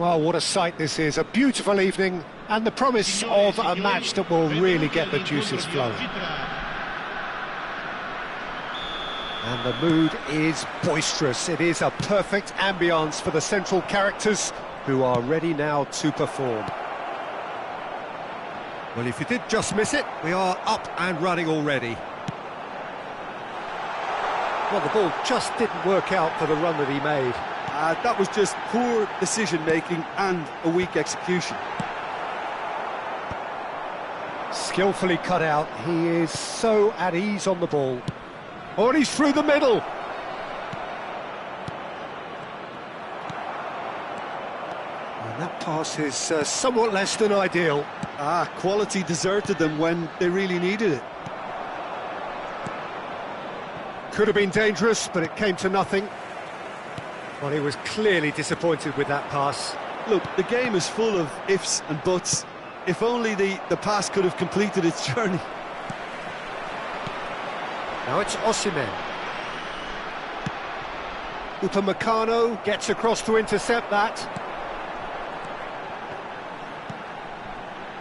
Well, what a sight this is. A beautiful evening and the promise of a match that will really get the juices flowing. And the mood is boisterous. It is a perfect ambience for the central characters who are ready now to perform. Well, if you did just miss it, we are up and running already. Well, the ball just didn't work out for the run that he made. That was just poor decision-making and a weak execution. Skillfully cut out. He is so at ease on the ball. Oh, and he's through the middle. And that pass is somewhat less than ideal. Quality deserted them when they really needed it. Could have been dangerous, but it came to nothing. Well, he was clearly disappointed with that pass. Look, the game is full of ifs and buts. If only the pass could have completed its journey. Now it's Osimhen. Upamecano gets across to intercept that.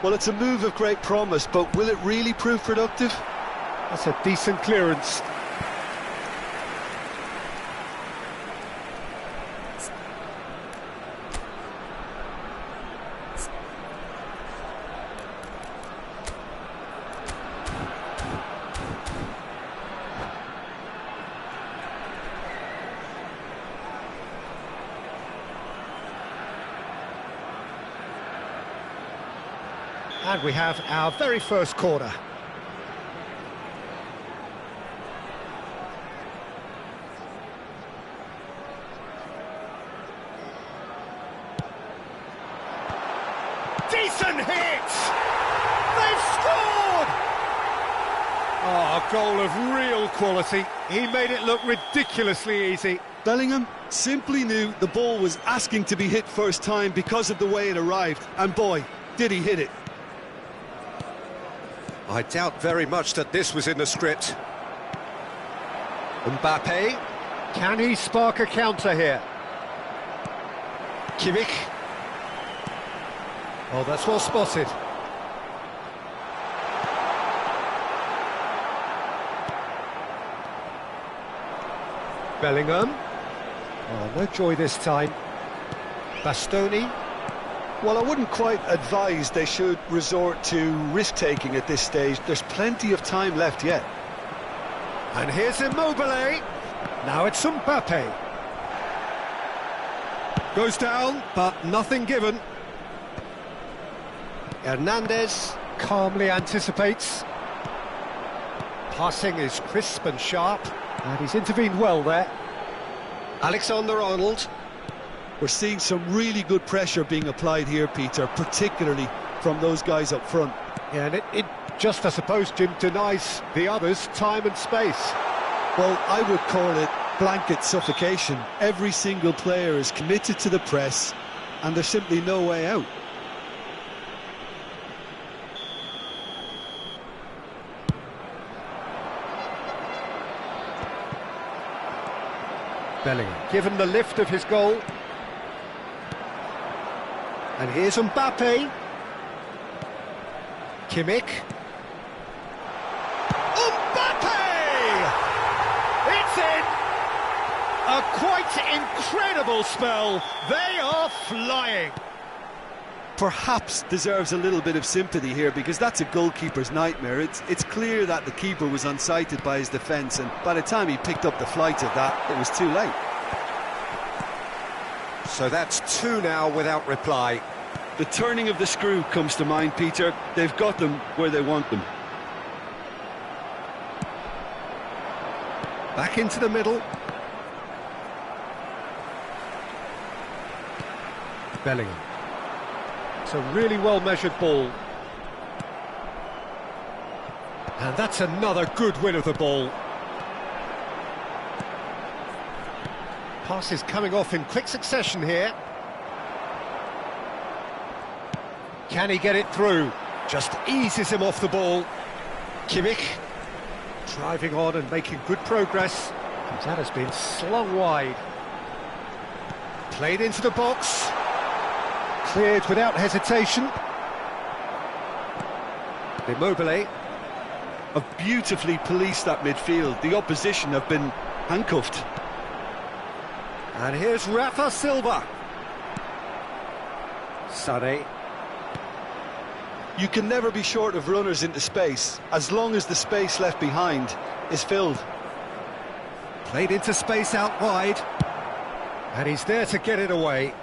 Well, it's a move of great promise, but will it really prove productive? That's a decent clearance. And we have our very first corner. Decent hit! They've scored! Oh, a goal of real quality. He made it look ridiculously easy. Bellingham simply knew the ball was asking to be hit first time because of the way it arrived. And boy, did he hit it. I doubt very much that this was in the script. Mbappe. Can he spark a counter here? Kimmich. Oh, that's well spotted. Bellingham. Oh, no joy this time. Bastoni. Well, I wouldn't quite advise they should resort to risk-taking at this stage. There's plenty of time left yet. And here's Immobile. Now it's Mbappe. Goes down, but nothing given. Hernandez calmly anticipates. Passing is crisp and sharp, and he's intervened well there. Alexander-Arnold. We're seeing some really good pressure being applied here, Peter, particularly from those guys up front. Yeah, and it just, I suppose, Jim, denies the others time and space. Well, I would call it blanket suffocation. Every single player is committed to the press, and there's simply no way out. Bellingham, given the lift of his goal. And here's Mbappe. Kimmich. Mbappe! It's in! A quite incredible spell. They are flying. Perhaps deserves a little bit of sympathy here, because that's a goalkeeper's nightmare. It's clear that the keeper was unsighted by his defence, and by the time he picked up the flight of that, it was too late. So that's two now without reply. The turning of the screw comes to mind, Peter. They've got them where they want them. Back into the middle. Bellingham. It's a really well-measured ball. And that's another good win of the ball. Pass is coming off in quick succession here. Can he get it through? Just eases him off the ball. Kimmich driving on and making good progress. And that has been slung wide. Played into the box. Cleared without hesitation. Immobile. Have beautifully policed that midfield. The opposition have been handcuffed. And here's Rafa Silva. Sané. You can never be short of runners into space, as long as the space left behind is filled. Played into space out wide. And he's there to get it away.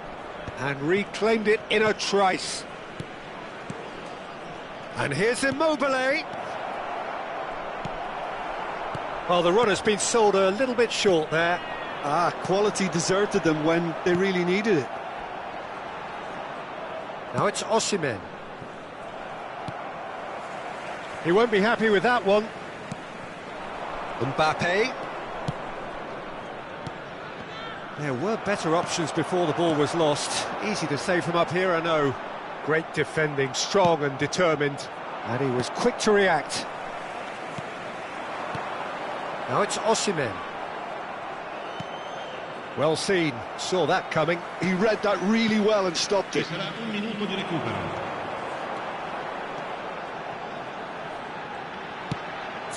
And reclaimed it in a trice. And here's Immobile. Well, the run has been sold a little bit short there. Quality deserted them when they really needed it. Now it's Osimhen. He won't be happy with that one. Mbappe. There were better options before the ball was lost. Easy to say from up here, I know. Great defending, strong and determined. And he was quick to react. Now it's Osimhen. Well seen, saw that coming. He read that really well and stopped it.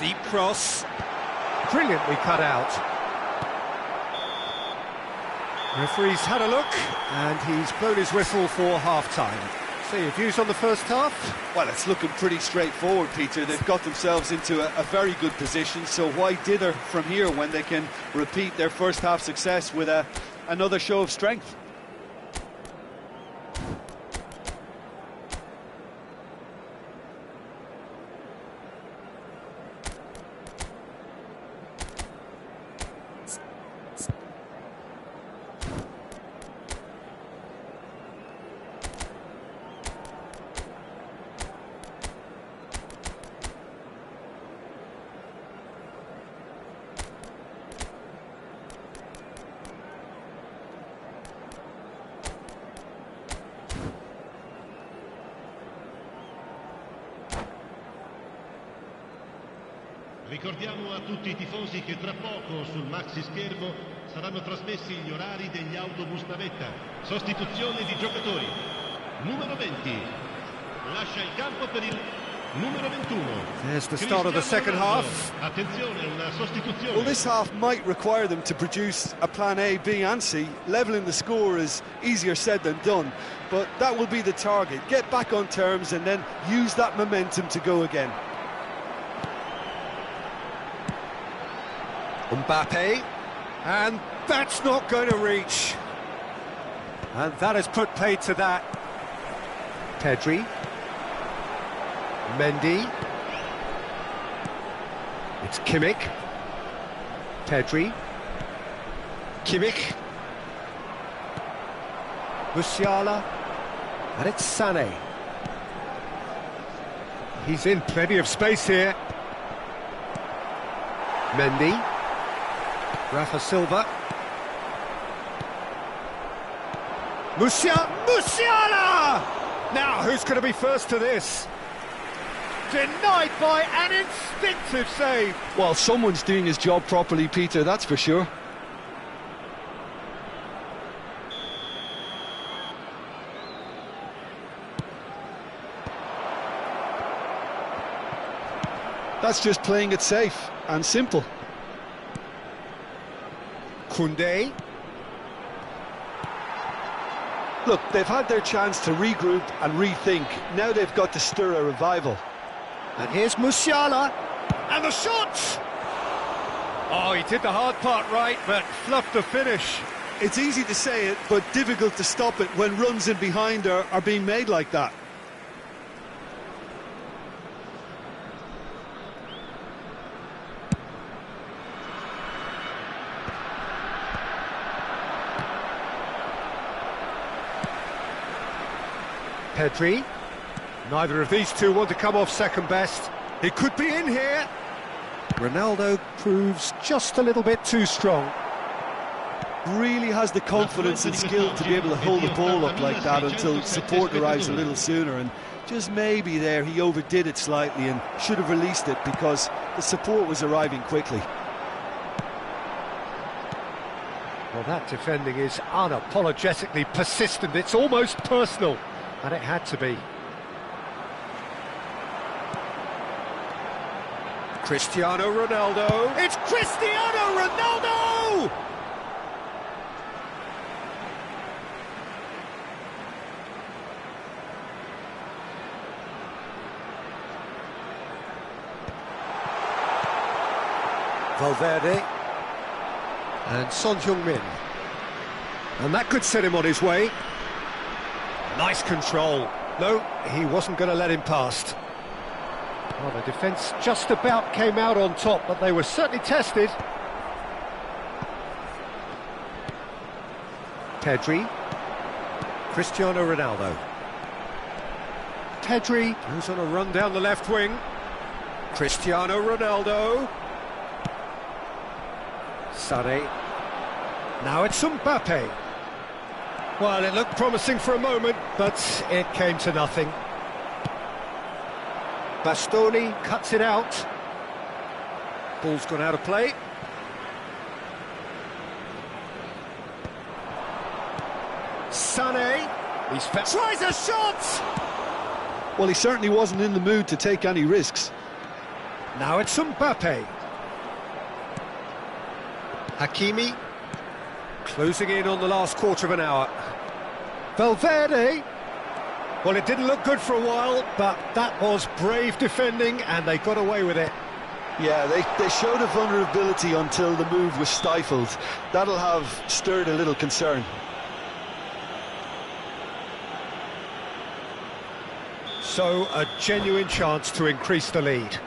Deep cross. Brilliantly cut out. Referee's had a look, and he's blown his whistle for half-time. So your views on the first half? Well, it's looking pretty straightforward, Peter. They've got themselves into a very good position, so why dither from here when they can repeat their first half success with another show of strength? Ricordiamo a tutti I tifosi che tra poco sul maxi schermo saranno trasmessi gli orari degli autobus navetta. Sostituzione di giocatori. Numero 20 lascia il campo per il numero 21. There's the start of the second half. Attenzione, una sostituzione. Well, this half might require them to produce a plan A, B and C. Levelling the score is easier said than done, but that will be the target. Get back on terms and then use that momentum to go again. Mbappe, and that's not going to reach. And that has put paid to that. Pedri. Mendy. It's Kimmich. Pedri. Kimmich. Musiala. And it's Sané. He's in plenty of space here. Mendy. Rafa Silva. Musiala! Now, who's going to be first to this? Denied by an instinctive save. Well, someone's doing his job properly, Peter, that's for sure. That's just playing it safe and simple. Koundé. Look, they've had their chance to regroup and rethink. Now they've got to stir a revival. And here's Musiala. And the shot! Oh, he did the hard part right, but fluffed the finish. It's easy to say it, but difficult to stop it when runs in behind are being made like that. Pedri. Neither of these two want to come off second best. It could be in here. Ronaldo proves just a little bit too strong. Really has the confidence and skill to be able to hold the ball up like that until support arrives a little sooner, and just maybe there he overdid it slightly and should have released it because the support was arriving quickly. Well, that defending is unapologetically persistent. It's almost personal, and it had to be. Cristiano Ronaldo. It's Cristiano Ronaldo! Valverde. And Son Heung-min. And that could set him on his way. Nice control. No, he wasn't going to let him past. Well, the defence just about came out on top, but they were certainly tested. Pedri. Cristiano Ronaldo. Pedri, who's on a run down the left wing. Cristiano Ronaldo. Sané. Now it's Mbappe. Well, it looked promising for a moment, but it came to nothing. Bastoni cuts it out. Ball's gone out of play. Sané. He's tries a shot! Well, he certainly wasn't in the mood to take any risks. Now it's Mbappe. Hakimi. Closing in on the last quarter of an hour. Valverde. Well, it didn't look good for a while, but that was brave defending, and they got away with it. Yeah, they showed a vulnerability until the move was stifled. That'll have stirred a little concern. So, a genuine chance to increase the lead.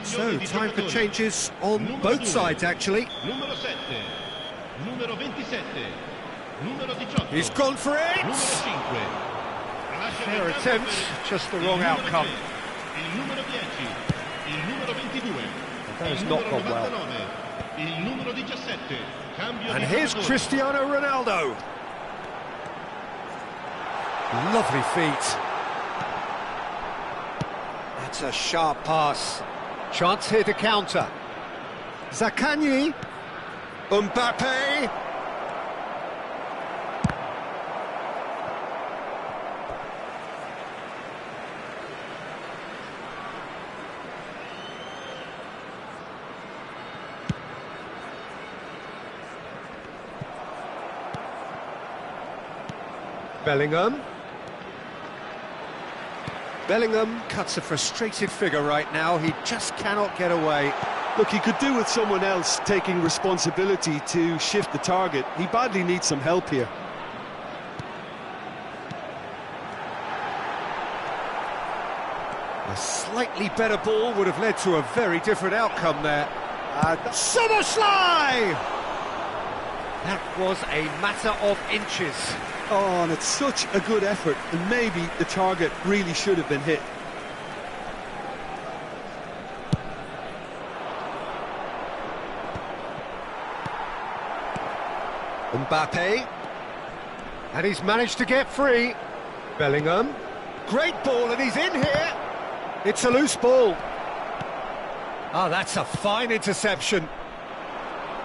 So, time for changes on both sides, actually. Numero 7, numero 27, numero 18. He's gone for it! Numero 5. Fair attempt, just the wrong outcome. Il numero 10, il numero 22. That has not gone well. Il numero 17. And here's Cristiano Ronaldo. Lovely feet. That's a sharp pass. Chance here to counter. Zaccagni. Mbappe. Bellingham. Bellingham cuts a frustrated figure right now. He just cannot get away. Look, he could do with someone else taking responsibility to shift the target. He badly needs some help here. A slightly better ball would have led to a very different outcome there. Summerslide! That was a matter of inches. Oh, and it's such a good effort, and maybe the target really should have been hit. Mbappe. And he's managed to get free. Bellingham. Great ball, and he's in here. It's a loose ball. Ah, that's a fine interception.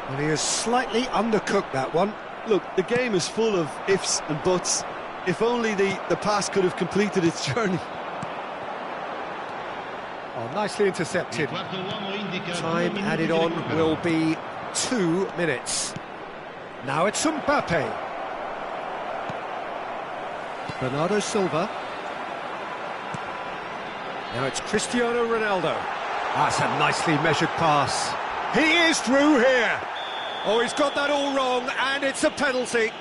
And he has slightly undercooked that one. Look, the game is full of ifs and buts. If only the pass could have completed its journey. Oh, nicely intercepted. Il quarto uomo indica Time 2 added minuti on di recupero. will be 2 minutes. Now it's Mbappe. Bernardo Silva. Now it's Cristiano Ronaldo. That's a nicely measured pass. He is through here. Oh, he's got that all wrong, and it's a penalty.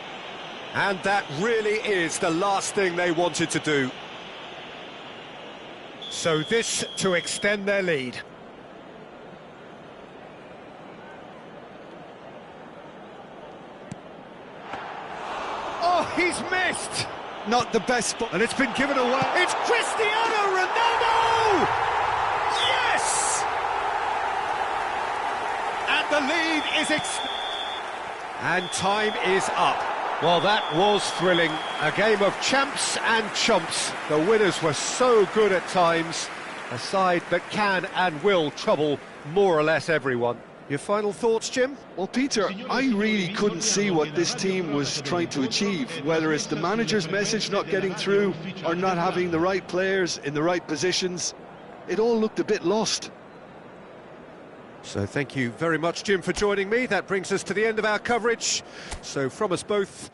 And that really is the last thing they wanted to do. So this to extend their lead. Oh, he's missed! Not the best spot. And it's been given away. It's Cristiano Ronaldo! Yes! And the lead is and time is up. Well, that was thrilling. A game of champs and chumps. The winners were so good at times. A side that can and will trouble more or less everyone. Your final thoughts, Jim? Well, Peter, I really couldn't see what this team was trying to achieve, whether it's the manager's message not getting through or not having the right players in the right positions. It all looked a bit lost. So thank you very much, Jim, for joining me. That brings us to the end of our coverage. So from us both...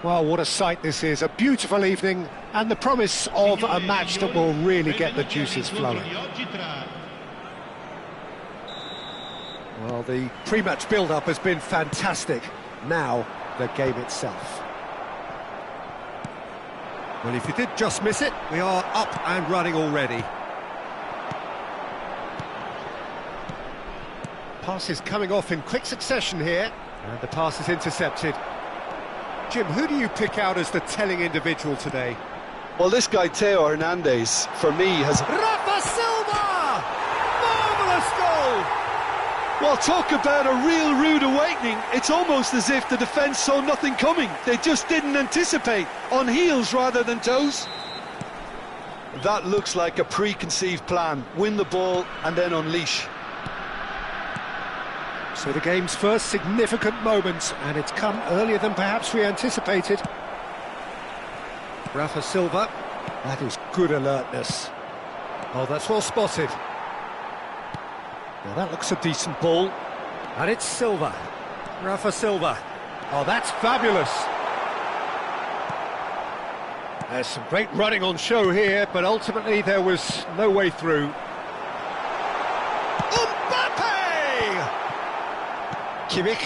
Well, what a sight this is. A beautiful evening and the promise of a match that will really get the juices flowing. Well, the pre-match build-up has been fantastic. Now, the game itself. Well, if you did just miss it, we are up and running already. Passes coming off in quick succession here, and the pass is intercepted. Jim, who do you pick out as the telling individual today? Well, this guy, Teo Hernandez, for me, has... Rafa Silva! Marvellous goal! Well, talk about a real rude awakening. It's almost as if the defence saw nothing coming. They just didn't anticipate, on heels rather than toes. That looks like a preconceived plan. Win the ball and then unleash. So the game's first significant moment, and it's come earlier than perhaps we anticipated. Rafa Silva, that is good alertness. Oh, that's well spotted. Well, that looks a decent ball. And it's Silva. Rafa Silva. Oh, that's fabulous. There's some great running on show here, but ultimately there was no way through. Mbappe! Kimmich.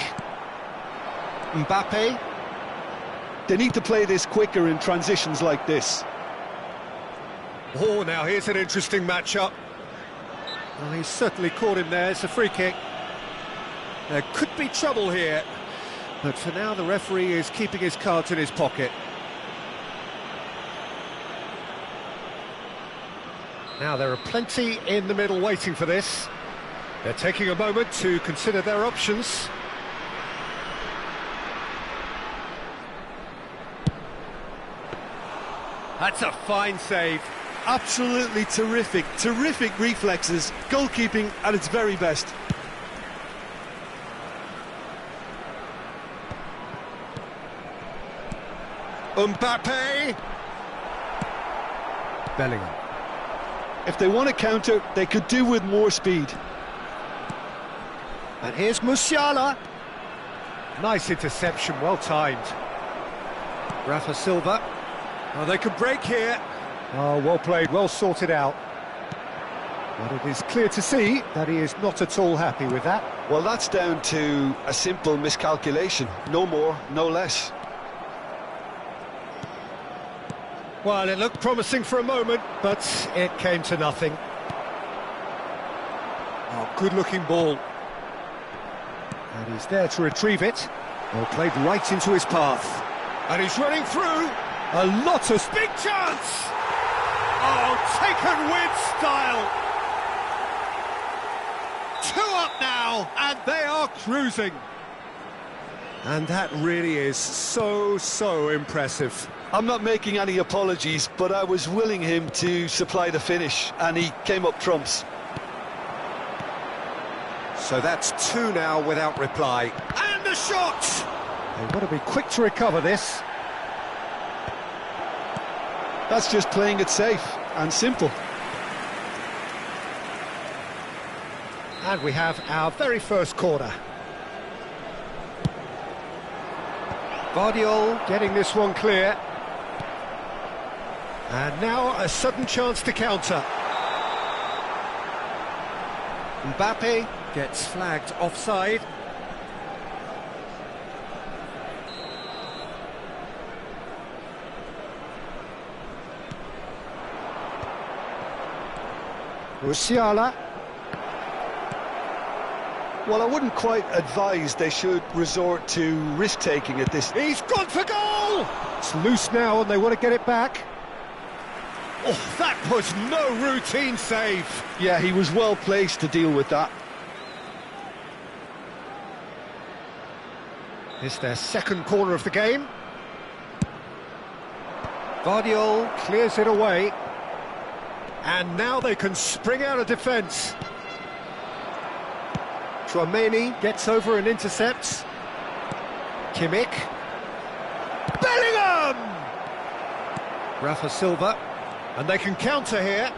Mbappe. They need to play this quicker in transitions like this. Oh, now here's an interesting matchup. Well, he's certainly caught him there. It's a free kick. There could be trouble here, but for now the referee is keeping his cards in his pocket. Now there are plenty in the middle waiting for this. They're taking a moment to consider their options. That's a fine save. Absolutely terrific, terrific reflexes, goalkeeping at its very best. Mbappe! Bellingham. If they want to counter, they could do with more speed. And here's Musiala. Nice interception, well timed. Rafa Silva. Oh, they can break here. Oh, well played, well sorted out. But it is clear to see that he is not at all happy with that. Well, that's down to a simple miscalculation. No more, no less. Well, it looked promising for a moment, but it came to nothing. Oh, good-looking ball. And he's there to retrieve it. Well, played right into his path. And he's running through. A lot of... Big chance! Oh, taken with style. 2 up now, and they are cruising. And that really is so impressive. I'm not making any apologies, but I was willing him to supply the finish, and he came up trumps. So that's 2 now without reply. And the shot! They've got to be quick to recover this. That's just playing it safe and simple. And we have our very first corner. Guardiola getting this one clear. And now a sudden chance to counter. Mbappe gets flagged offside. Musiala. Well, I wouldn't quite advise they should resort to risk-taking at this. He's gone for goal! It's loose now and they want to get it back. Oh, that was no routine save. Yeah, he was well placed to deal with that. It's their second corner of the game. Guardiola clears it away. And now they can spring out of defence. Tchouaméni gets over and intercepts. Kimmich. Bellingham! Rafa Silva. And they can counter here.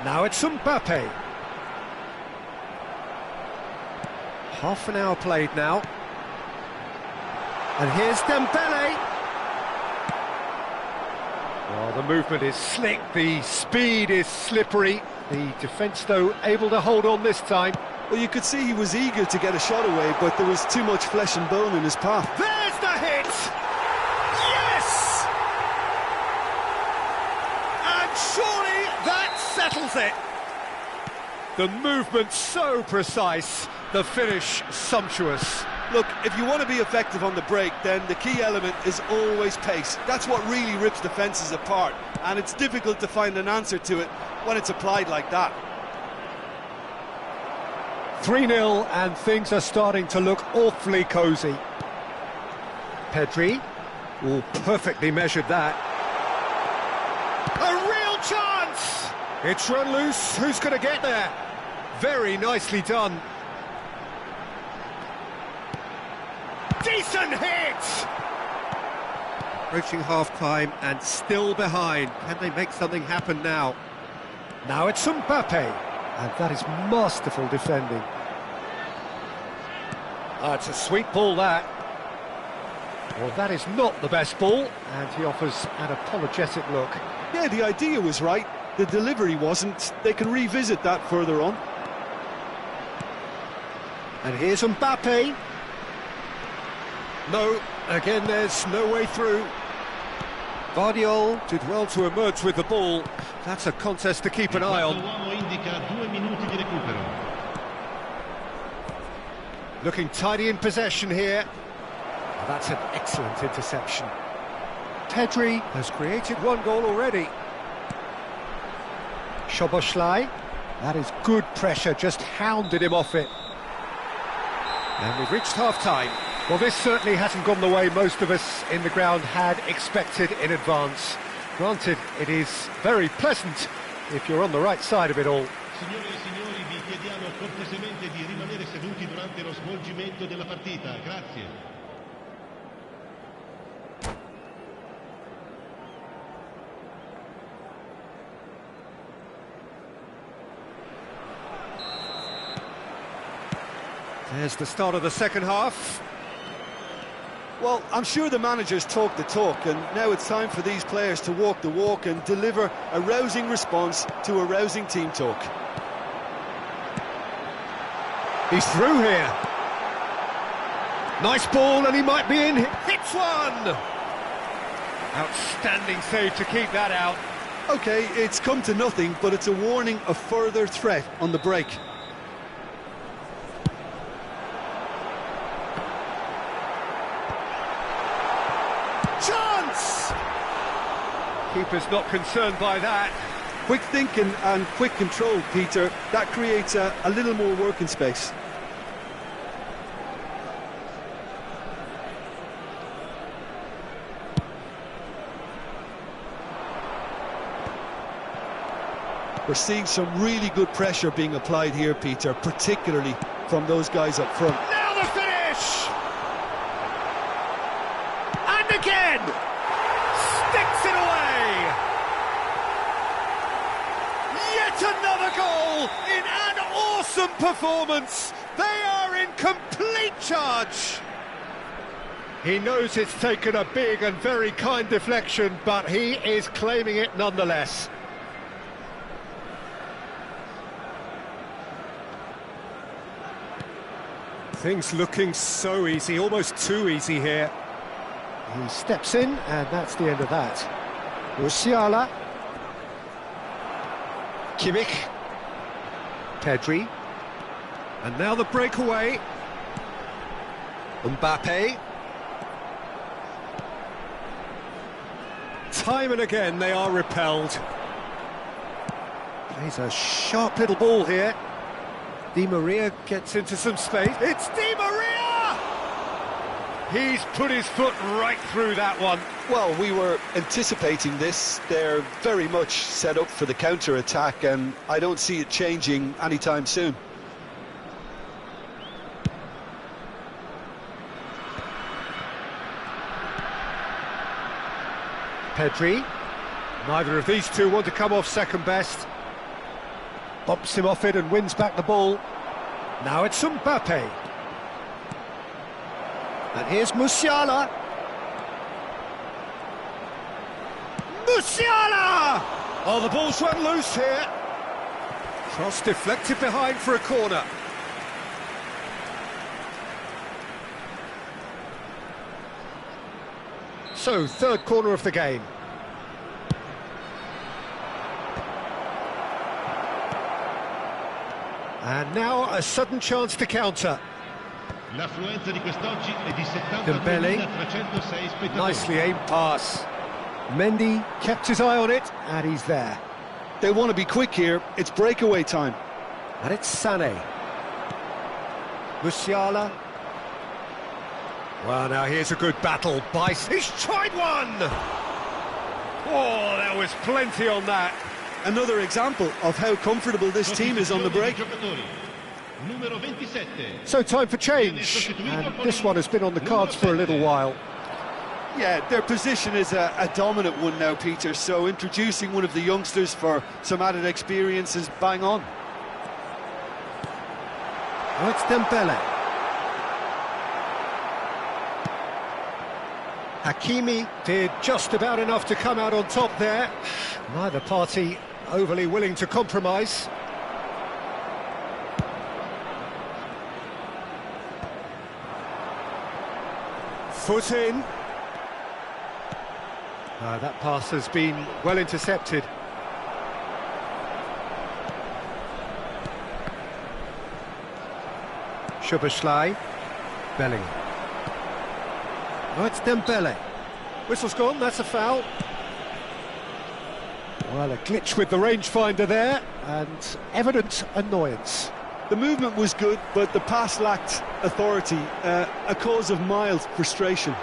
Now it's Mbappe. Half an hour played now. And here's Dembele. Well, the movement is slick, the speed is slippery. The defence, though, able to hold on this time. Well, you could see he was eager to get a shot away, but there was too much flesh and bone in his path. There's the hit! Yes! And surely that settles it. The movement so precise, the finish sumptuous. Look, if you want to be effective on the break, then the key element is always pace. That's what really rips defences apart, and it's difficult to find an answer to it when it's applied like that. 3-0 and things are starting to look awfully cosy. Pedri, oh, perfectly measured that. A real chance! It's run loose, who's going to get there? Very nicely done. Decent hit! Approaching half-time and still behind. Can they make something happen now? Now it's Mbappe, and that is masterful defending. It's a sweet ball, that. Well, that is not the best ball, and he offers an apologetic look. Yeah, the idea was right, the delivery wasn't. They can revisit that further on. And here's Mbappe. No, again there's no way through. Guardiola did well to emerge with the ball. That's a contest to keep an eye on. Looking tidy in possession here. Oh, that's an excellent interception. Pedri has created one goal already. Szoboszlai, that is good pressure, just hounded him off it. And we've reached half-time. Well, this certainly hasn't gone the way most of us in the ground had expected in advance. Granted, it is very pleasant if you're on the right side of it all. Signore e signori, vi chiediamo cortesemente di rimanere seduti durante lo svolgimento della partita. Grazie. There's the start of the second half. Well, I'm sure the managers talk the talk, and now it's time for these players to walk the walk and deliver a rousing response to a rousing team talk. He's through here. Nice ball, and he might be in. Hits one! Outstanding save to keep that out. OK, it's come to nothing, but it's a warning of further threat on the break. Chance! Keeper's not concerned by that. Quick thinking and quick control, Peter. That creates a little more working space. We're seeing some really good pressure being applied here, Peter, particularly from those guys up front. Now the finish! And again! Sticks it away! Yet another goal in an awesome performance! They are in complete charge! He knows it's taken a big and very kind deflection, but he is claiming it nonetheless. Things looking so easy, almost too easy here. He steps in, and that's the end of that. Musiala. Kimmich. Pedri. And now the breakaway. Mbappe. Time and again they are repelled. Plays a sharp little ball here. Di Maria gets into some space. It's Di Maria! He's put his foot right through that one. Well, we were anticipating this. They're very much set up for the counter-attack, and I don't see it changing anytime soon. Pedri. Neither of these two want to come off second best. Bumps him off it and wins back the ball. Now it's Mbappe. And here's Musiala. Musiala! Oh, the ball's run loose here. Cross deflected behind for a corner. So, third corner of the game. And now a sudden chance to counter. L'affluenza di quest'oggi è di Dembele. 72.306 spettatori. Nicely aimed pass. Mendy kept his eye on it, and he's there. They want to be quick here. It's breakaway time. And it's Sané. Musiala. Well, now here's a good battle. He's tried one! Oh, there was plenty on that. Another example of how comfortable this team is on the break. Numero 27. So time for change, and this one has been on the cards for a little while. Yeah, their position is a dominant one now, Peter, so introducing one of the youngsters for some added experience is bang on. Oh, it's Dembele. Hakimi did just about enough to come out on top there. Neither party overly willing to compromise. Foot in. That pass has been well intercepted. Szoboszlai. Bellingham. Oh, it's Dembele. Whistle's gone, that's a foul. Well, a glitch with the rangefinder there, and evident annoyance. The movement was good, but the pass lacked authority, a cause of mild frustration.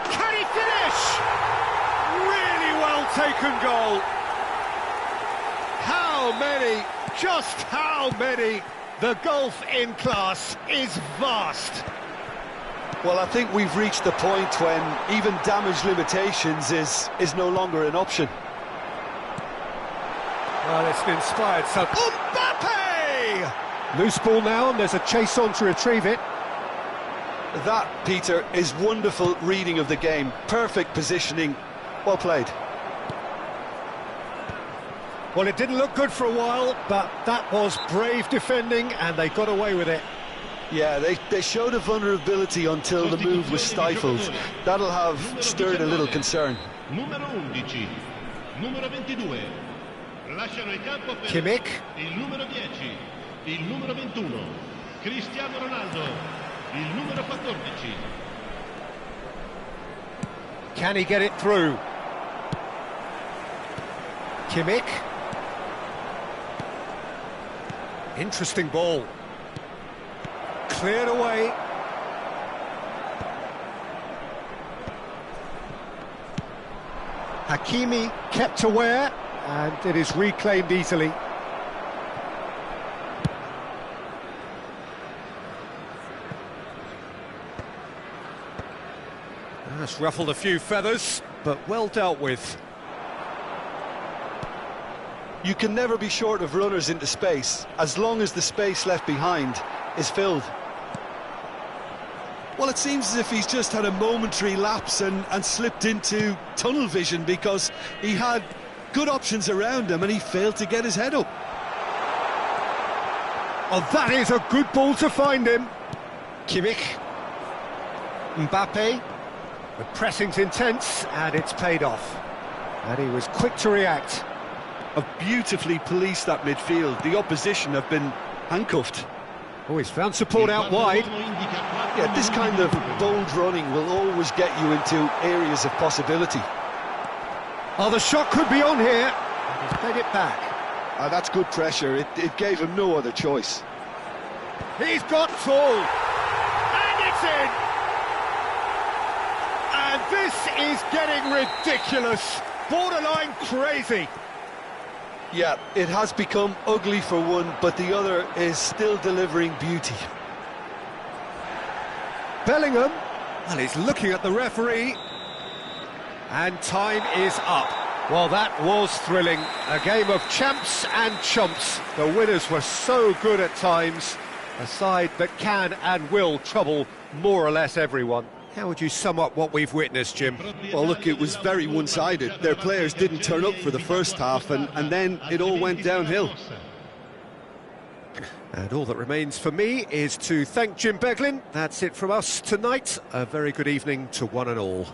Can he finish? Really well taken goal. How many, just how many? The gulf in class is vast. Well, I think we've reached the point when even damage limitations is no longer an option. Well, it's an inspired son. Mbappe! Loose ball now, and there's a chase on to retrieve it. That, Peter, is wonderful reading of the game. Perfect positioning. Well played. Well, it didn't look good for a while, but that was brave defending, and they got away with it. Yeah, they showed a vulnerability until the move was stifled. That'll have stirred a little concern. Numero 11. Numero 22. Lasciano il campo per Kimmich. il numero 10. Il numero 21. Cristiano Ronaldo. Il numero 14. Can he get it through? Kimmich. Interesting ball. Cleared away. Hakimi kept aware, and it is reclaimed easily. That's ruffled a few feathers, but well dealt with. You can never be short of runners into space, as long as the space left behind is filled. Well, it seems as if he's just had a momentary lapse and slipped into tunnel vision, because he had good options around him and he failed to get his head up. Oh, that is a good ball to find him. Kimmich. Mbappe. The pressing's intense, and it's paid off. And he was quick to react. Have beautifully policed that midfield. The opposition have been handcuffed. Oh, he's found support out wide. Yeah, this kind of bold running will always get you into areas of possibility. Oh, the shot could be on here. He's played it back. That's good pressure. It gave him no other choice. He's got full. And it's in. And this is getting ridiculous. Borderline crazy. Yeah, it has become ugly for one, but the other is still delivering beauty. Bellingham, well, he's looking at the referee. And time is up. Well, that was thrilling. A game of champs and chumps. The winners were so good at times. A side that can and will trouble more or less everyone. How would you sum up what we've witnessed, Jim? Well, look, it was very one-sided. Their players didn't turn up for the first half, and then it all went downhill. And all that remains for me is to thank Jim Beglin. That's it from us tonight. A very good evening to one and all.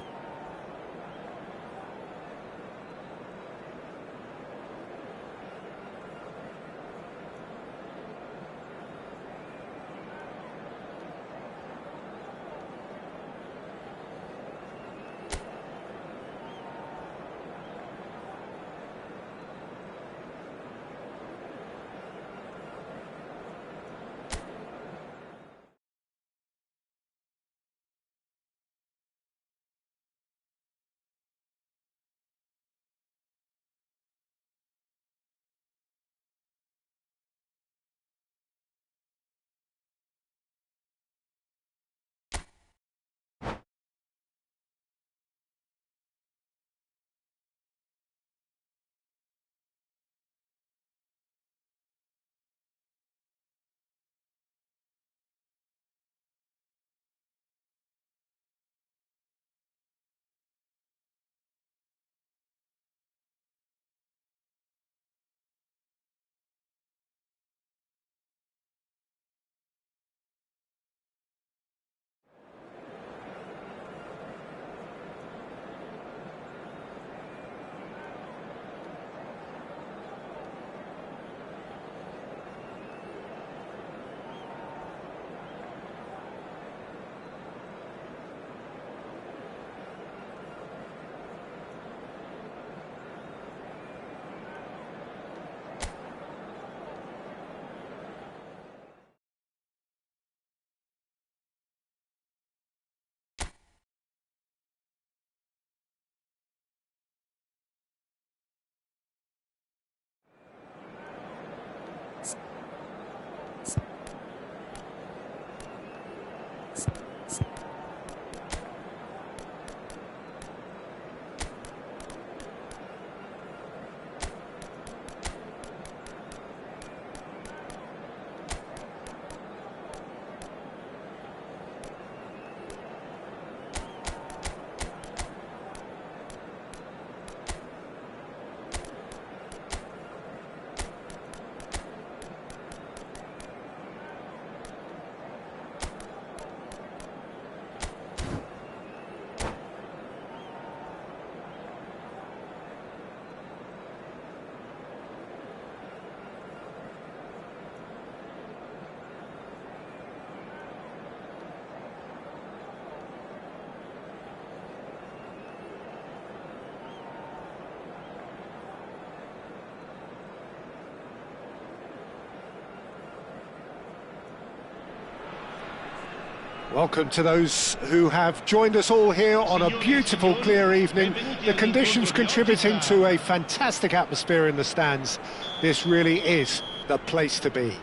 Welcome to those who have joined us all here on a beautiful, clear evening. The conditions contributing to a fantastic atmosphere in the stands. This really is the place to be.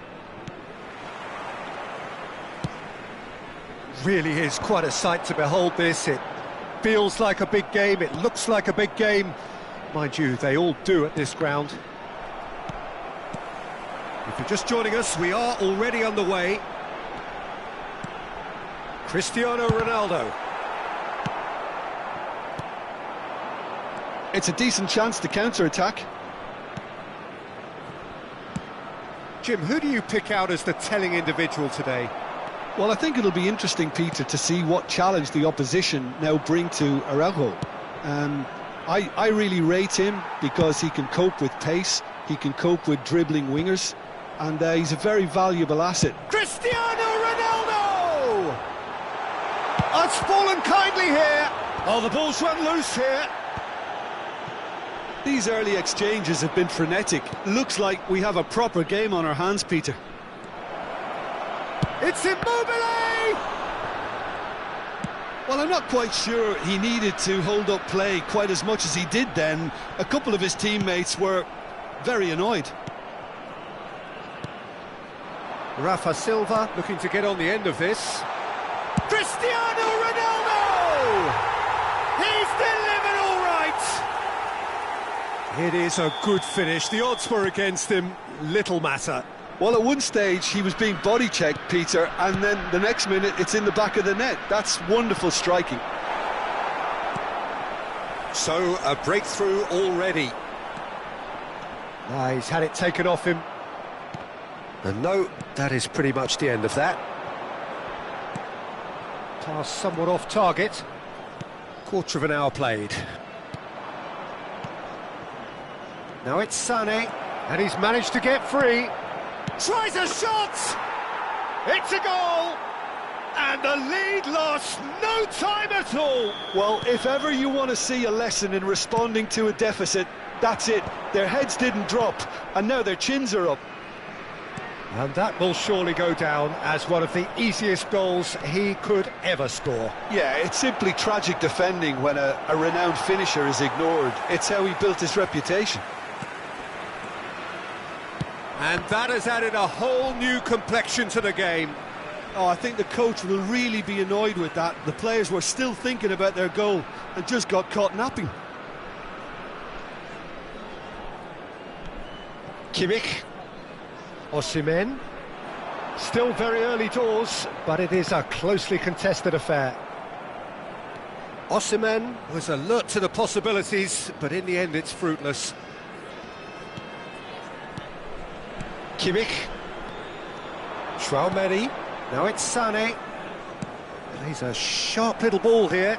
Really is quite a sight to behold this. It feels like a big game, it looks like a big game. Mind you, they all do at this ground. If you're just joining us, we are already underway. Cristiano Ronaldo. It's a decent chance to counter-attack. Jim, who do you pick out as the telling individual today? Well, I think it'll be interesting, Peter, to see what challenge the opposition now bring to Araujo. I really rate him because he can cope with pace, he can cope with dribbling wingers, and he's a very valuable asset. Cristiano Ronaldo! It's fallen kindly here. Oh, the ball's run loose here. These early exchanges have been frenetic. Looks like we have a proper game on our hands, Peter. It's Immobile! Well, I'm not quite sure he needed to hold up play quite as much as he did then. A couple of his teammates were very annoyed. Rafa Silva looking to get on the end of this. Cristiano Ronaldo! He's delivered all right! It is a good finish. The odds were against him. Little matter. Well, at one stage he was being body-checked, Peter, and then the next minute it's in the back of the net. That's wonderful striking. So, a breakthrough already. He's had it taken off him. And no, that is pretty much the end of that. Pass somewhat off target. Quarter of an hour played. Now it's Sané, and he's managed to get free. Tries a shot! It's a goal! And the lead lost no time at all! Well, if ever you want to see a lesson in responding to a deficit, that's it. Their heads didn't drop, and now their chins are up. And that will surely go down as one of the easiest goals he could ever score. Yeah, it's simply tragic defending when a renowned finisher is ignored. It's how he built his reputation. And that has added a whole new complexion to the game. Oh, I think the coach will really be annoyed with that. The players were still thinking about their goal and just got caught napping. Kimmich. Osimhen. Still very early doors, but it is a closely contested affair. Osimhen was alert to the possibilities, but in the end it's fruitless. Kimmich. Traoré. Now it's Sané. He's a sharp little ball here.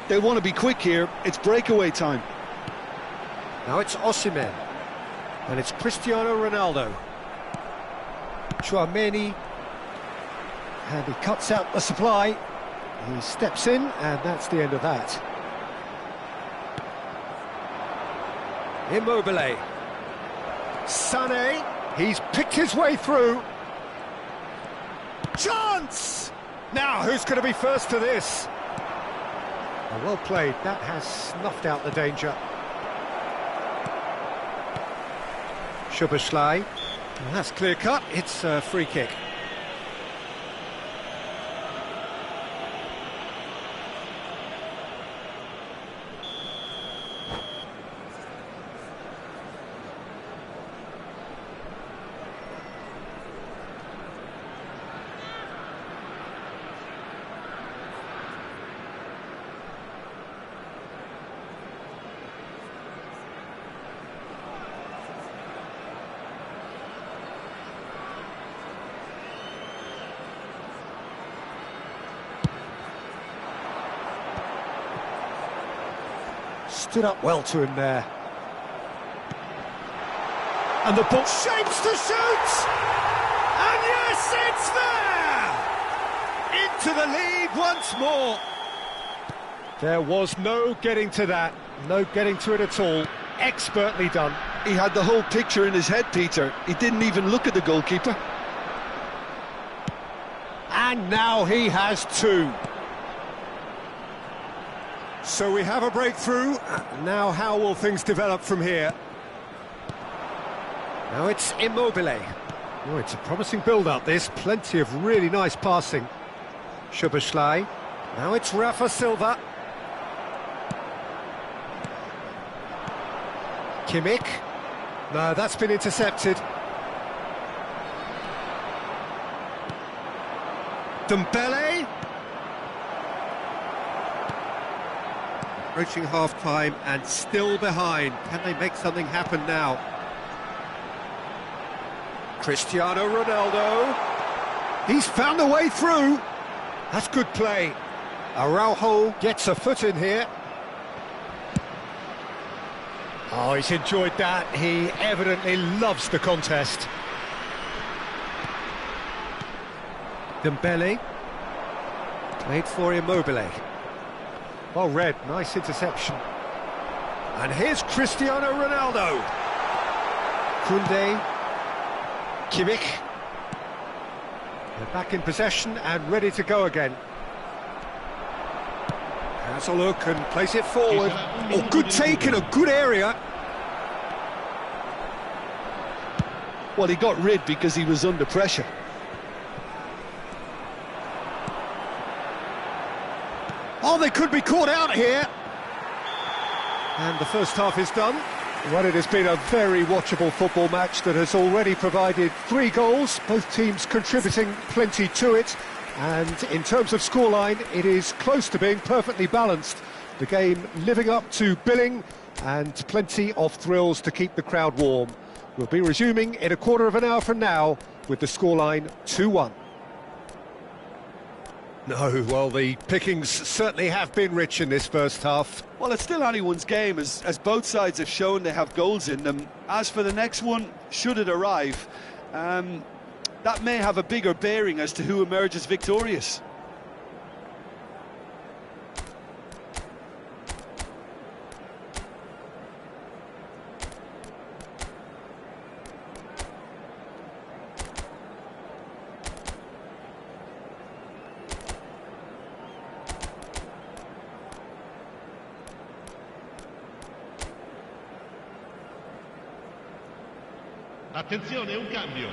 They want to be quick here. It's breakaway time. Now it's Osimhen. And it's Cristiano Ronaldo. Traoré. And he cuts out the supply. He steps in, and that's the end of that. Immobile. Sané. He's picked his way through. Chance! Now, who's going to be first to this? Well played. That has snuffed out the danger. Szoboszlai. Well, that's clear cut. It's a free kick. Stood up well to him there. And the ball shapes to shoot! And yes, it's there! Into the lead once more. There was no getting to that, no getting to it at all. Expertly done. He had the whole picture in his head, Peter. He didn't even look at the goalkeeper. And now he has two. So we have a breakthrough. Now how will things develop from here? Now it's Immobile. Oh, it's a promising build-up, this. Plenty of really nice passing. Szoboszlai. Now it's Rafa Silva. Kimmich. No, that's been intercepted. Dembele. Approaching half-time and still behind. Can they make something happen now? Cristiano Ronaldo. He's found a way through. That's good play. Araujo gets a foot in here. Oh, he's enjoyed that. He evidently loves the contest. Dembele. Played for Immobile. Well read, nice interception. And here's Cristiano Ronaldo. Koundé. Kimmich. They're back in possession and ready to go again. Has a look and plays it forward. Oh, good take in a good area. Well, he got rid because he was under pressure. Oh, they could be caught out here. And the first half is done. Well, it has been a very watchable football match that has already provided 3 goals, both teams contributing plenty to it. And in terms of scoreline, it is close to being perfectly balanced. The game living up to billing and plenty of thrills to keep the crowd warm. We'll be resuming in a quarter of an hour from now with the scoreline 2-1. No, well, the pickings certainly have been rich in this first half. Well, it's still anyone's game, as both sides have shown they have goals in them. As for the next one, should it arrive, that may have a bigger bearing as to who emerges victorious. Attenzione, un cambio.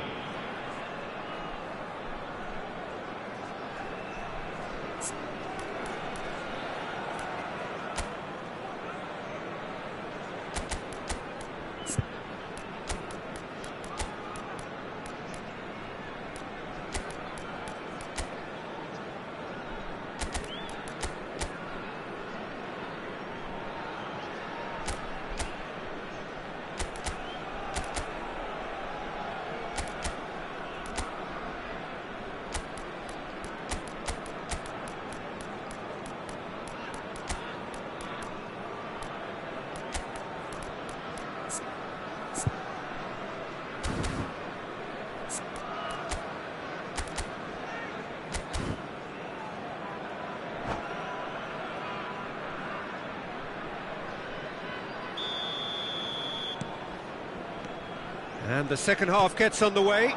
And the second half gets underway.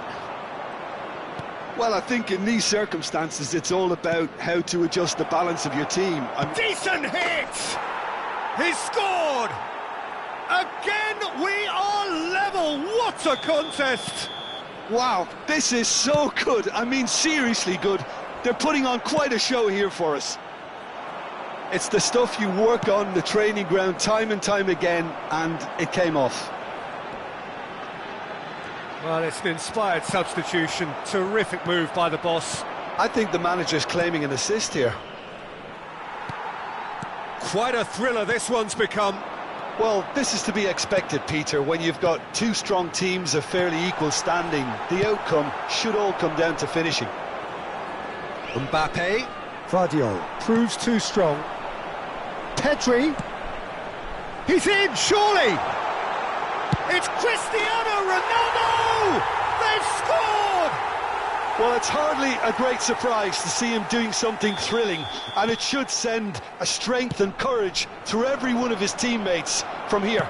Well, I think in these circumstances it's all about how to adjust the balance of your team. Decent hit! He's scored! Again, we are level! What a contest! Wow, this is so good. I mean, seriously good. They're putting on quite a show here for us. It's the stuff you work on the training ground time and time again, and it came off. Well, it's an inspired substitution. Terrific move by the boss. I think the manager's claiming an assist here. Quite a thriller this one's become. Well, this is to be expected, Peter. When you've got 2 strong teams of fairly equal standing, the outcome should all come down to finishing. Mbappe. Vardio proves too strong. Pedri. He's in, surely! It's Cristiano Ronaldo! They've scored! Well, it's hardly a great surprise to see him doing something thrilling, and it should send a strength and courage through every one of his teammates from here.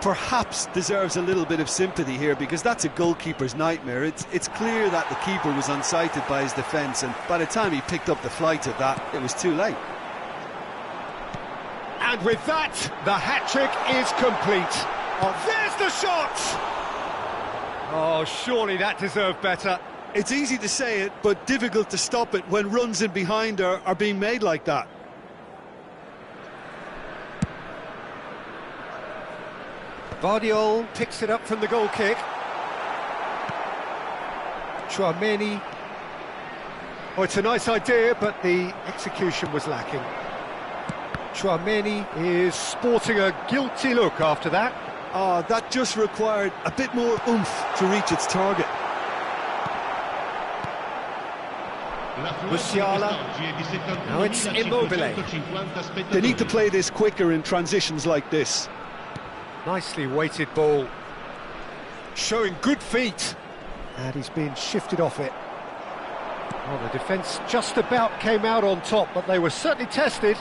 perhaps deserves a little bit of sympathy here, because that's a goalkeeper's nightmare. It's clear that the keeper was unsighted by his defence, and by the time he picked up the flight of that, it was too late. And with that, the hat-trick is complete. Oh, there's the shot! Oh, surely that deserved better. It's easy to say it, but difficult to stop it when runs in behind are being made like that. Vardiol picks it up from the goal kick. Chouameni. Oh, it's a nice idea, but the execution was lacking. Chouameni is sporting a guilty look after that. Oh, that just required a bit more oomph to reach its target. Musiala. Now it's Immobile. They need to play this quicker in transitions like this. Nicely weighted ball. Showing good feet. And he's being shifted off it. Well, the defence just about came out on top, but they were certainly tested.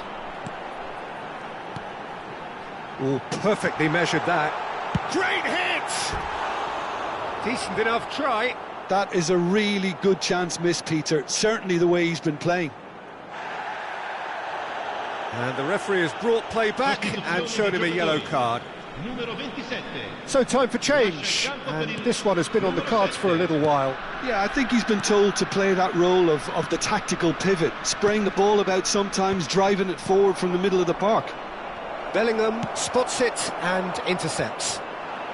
Oh, perfectly measured that. Great hit! Decent enough try. That is a really good chance missed, Peter. Certainly the way he's been playing. And the referee has brought play back and shown him a yellow card. So time for change, and this one has been on the cards for a little while. Yeah, I think he's been told to play that role of the tactical pivot, spraying the ball about sometimes, driving it forward from the middle of the park. Bellingham spots it and intercepts.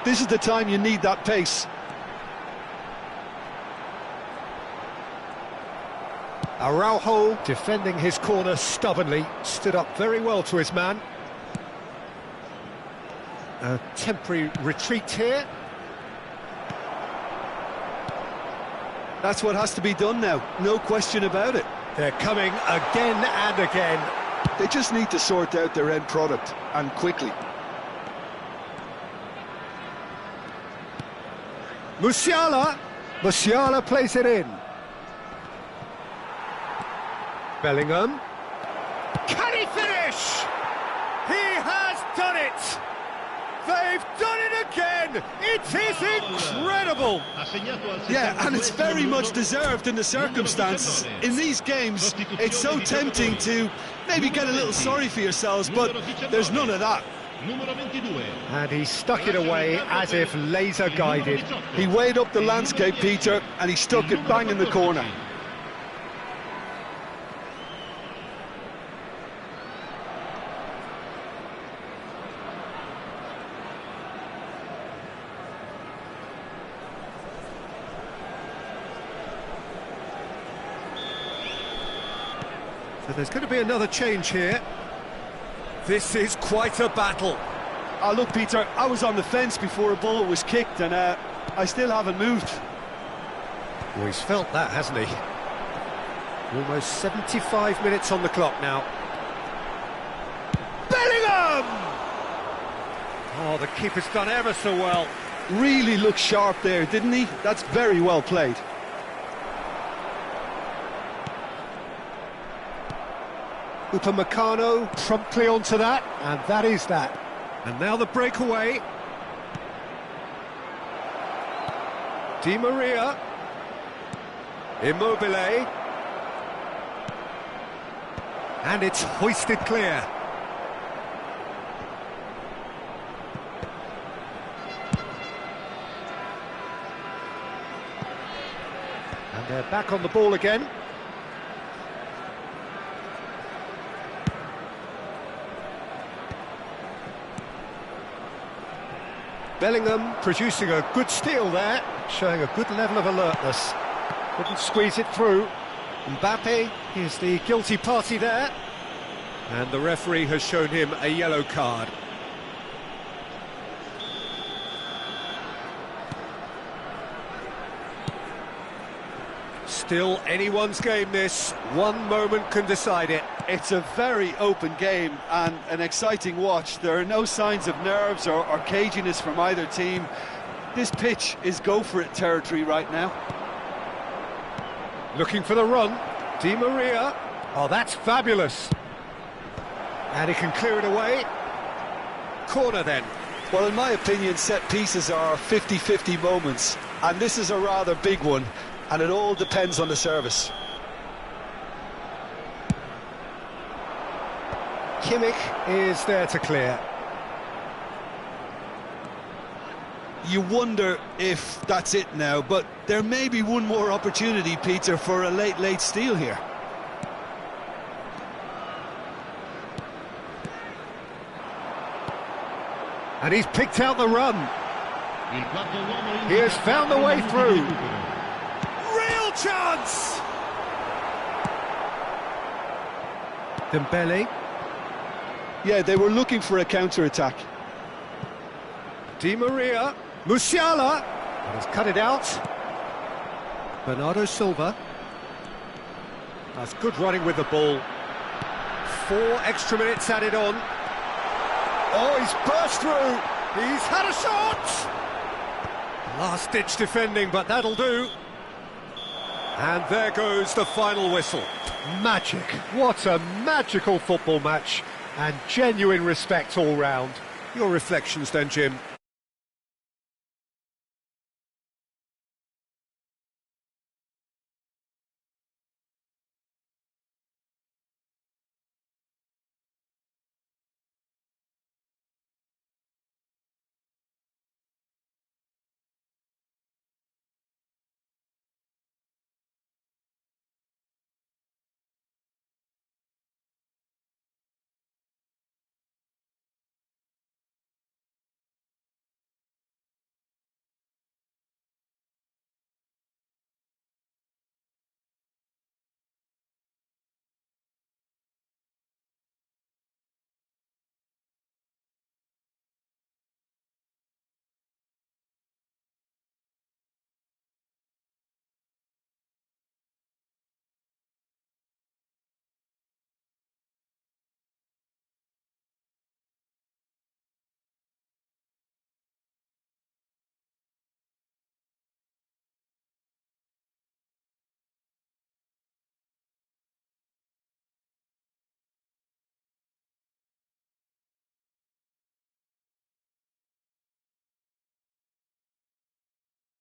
This is the time you need that pace. Araujo, defending his corner stubbornly, stood up very well to his man. A temporary retreat here. That's what has to be done now, no question about it. They're coming again and again. They just need to sort out their end product, and quickly. Musiala plays it in. Bellingham. Can he finish? He has done it! They've done it again! It is incredible! Yeah, and it's very much deserved in the circumstances. In these games, it's so tempting to maybe get a little sorry for yourselves, but there's none of that. And he stuck it away as if laser guided. He weighed up the landscape, Peter, and he stuck it bang in the corner. So there's going to be another change here. This is quite a battle. Oh, look, Peter, I was on the fence before a ball was kicked, and I still haven't moved. Well, he's felt that, hasn't he? Almost 75 minutes on the clock now. Bellingham! Oh, the keeper's done ever so well. Really looked sharp there, didn't he? That's very well played. Upamecano promptly onto that, and that is that. And now the breakaway. Di Maria. Immobile. And it's hoisted clear. And they're back on the ball again. Bellingham producing a good steal there, showing a good level of alertness. Couldn't squeeze it through. Mbappe is the guilty party there. And the referee has shown him a yellow card. Still anyone's game this. One moment can decide it. It's a very open game and an exciting watch. There are no signs of nerves or caginess from either team. This pitch is go-for-it territory right now. Looking for the run. Di Maria. Oh, that's fabulous. And he can clear it away. Corner then. Well, in my opinion, set pieces are 50-50 moments, and this is a rather big one, and it all depends on the service. Kimmich is there to clear. You wonder if that's it now, but there may be one more opportunity, Peter, for a late steal here. And he's picked out the run. He has found the way through. Real chance! Dembele. Yeah, they were looking for a counter-attack. Di Maria. Musiala has cut it out. Bernardo Silva. That's good running with the ball. 4 extra minutes added on. Oh, he's burst through. He's had a shot. Last-ditch defending, but that'll do. And there goes the final whistle. Magic. What a magical football match. And genuine respect all round. Your reflections then, Jim?